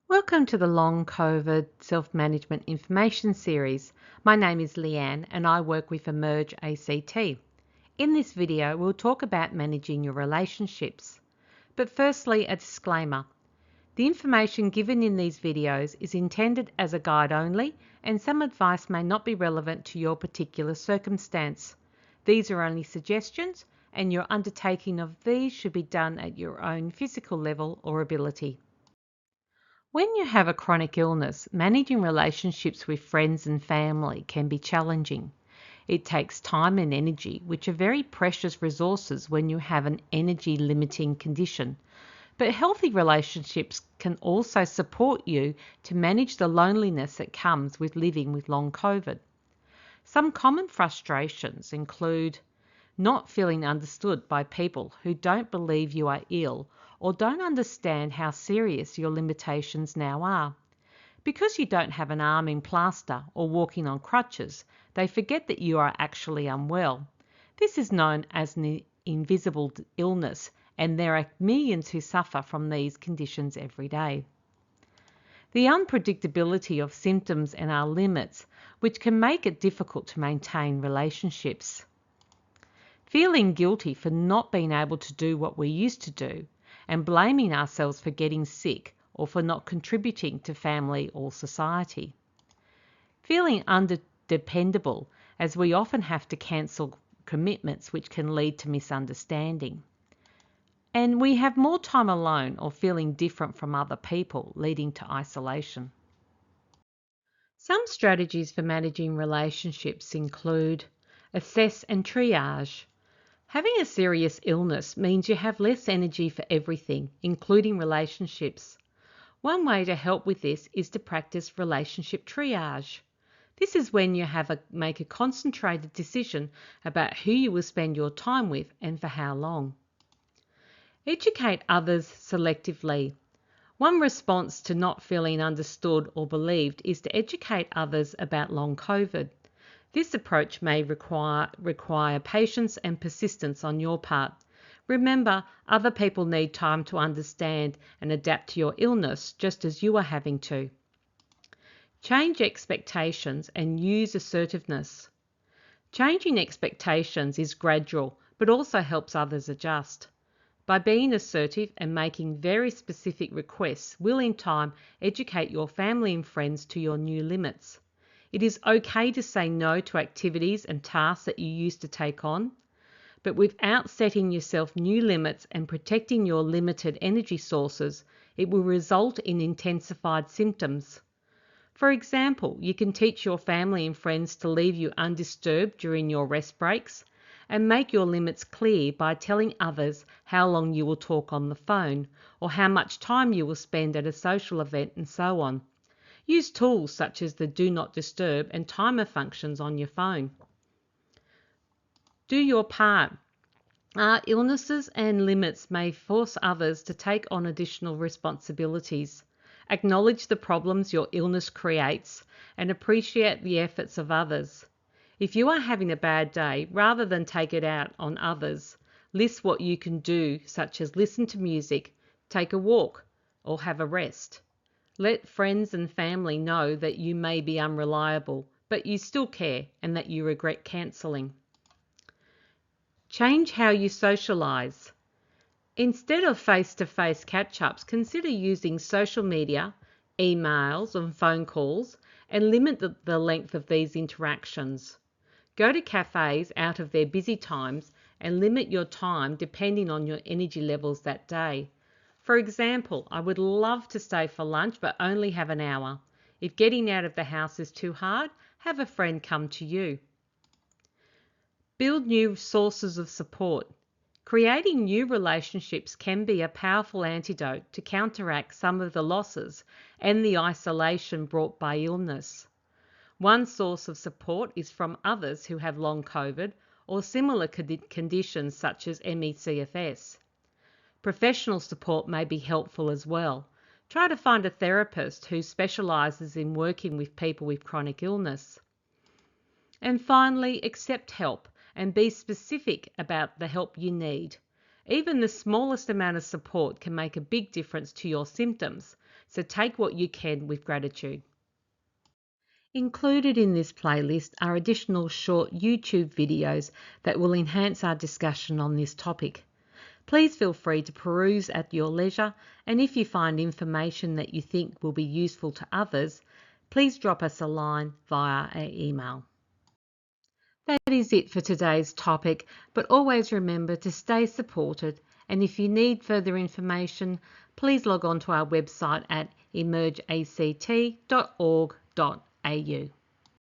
Welcome to the Long COVID Self-Management Information Series. My name is Leanne and I work with Emerge ACT. In this video, we'll talk about managing your relationships. But firstly, a disclaimer. The information given in these videos is intended as a guide only, and some advice may not be relevant to your particular circumstance. These are only suggestions, and your undertaking of these should be done at your own physical level or ability. When you have a chronic illness, managing relationships with friends and family can be challenging. It takes time and energy, which are very precious resources when you have an energy limiting condition. But healthy relationships can also support you to manage the loneliness that comes with living with long COVID. Some common frustrations include not feeling understood by people who don't believe you are ill or don't understand how serious your limitations now are. Because you don't have an arm in plaster or walking on crutches, they forget that you are actually unwell. This is known as an invisible illness, and there are millions who suffer from these conditions every day. The unpredictability of symptoms and our limits, which can make it difficult to maintain relationships. Feeling guilty for not being able to do what we used to do, and blaming ourselves for getting sick or for not contributing to family or society. Feeling underdependable, as we often have to cancel commitments which can lead to misunderstanding. And we have more time alone or feeling different from other people, leading to isolation. Some strategies for managing relationships include assess and triage. Having a serious illness means you have less energy for everything, including relationships. One way to help with this is to practice relationship triage. This is when you make a concentrated decision about who you will spend your time with and for how long. Educate others selectively. One response to not feeling understood or believed is to educate others about long COVID. This approach may require patience and persistence on your part. Remember, other people need time to understand and adapt to your illness just as you are having to. Change expectations and use assertiveness. Changing expectations is gradual, but also helps others adjust. By being assertive and making very specific requests will in time educate your family and friends to your new limits. It is okay to say no to activities and tasks that you used to take on, but without setting yourself new limits and protecting your limited energy sources, it will result in intensified symptoms. For example, you can teach your family and friends to leave you undisturbed during your rest breaks, and make your limits clear by telling others how long you will talk on the phone, or how much time you will spend at a social event, and so on. Use tools such as the Do Not Disturb and timer functions on your phone. Do your part. Our illnesses and limits may force others to take on additional responsibilities. Acknowledge the problems your illness creates and appreciate the efforts of others. If you are having a bad day, rather than take it out on others, list what you can do, such as listen to music, take a walk, or have a rest. Let friends and family know that you may be unreliable, but you still care and that you regret cancelling. Change how you socialise. Instead of face-to-face catch-ups, consider using social media, emails and phone calls, and limit the length of these interactions. Go to cafes out of their busy times and limit your time depending on your energy levels that day. For example, I would love to stay for lunch but only have an hour. If getting out of the house is too hard, have a friend come to you. Build new sources of support. Creating new relationships can be a powerful antidote to counteract some of the losses and the isolation brought by illness. One source of support is from others who have long COVID or similar conditions such as ME/CFS. Professional support may be helpful as well. Try to find a therapist who specialises in working with people with chronic illness. And finally, accept help and be specific about the help you need. Even the smallest amount of support can make a big difference to your symptoms. So take what you can with gratitude. Included in this playlist are additional short YouTube videos that will enhance our discussion on this topic. Please feel free to peruse at your leisure, and if you find information that you think will be useful to others, please drop us a line via our email. That is it for today's topic, but always remember to stay supported, and if you need further information, please log on to our website at emergeact.org.au.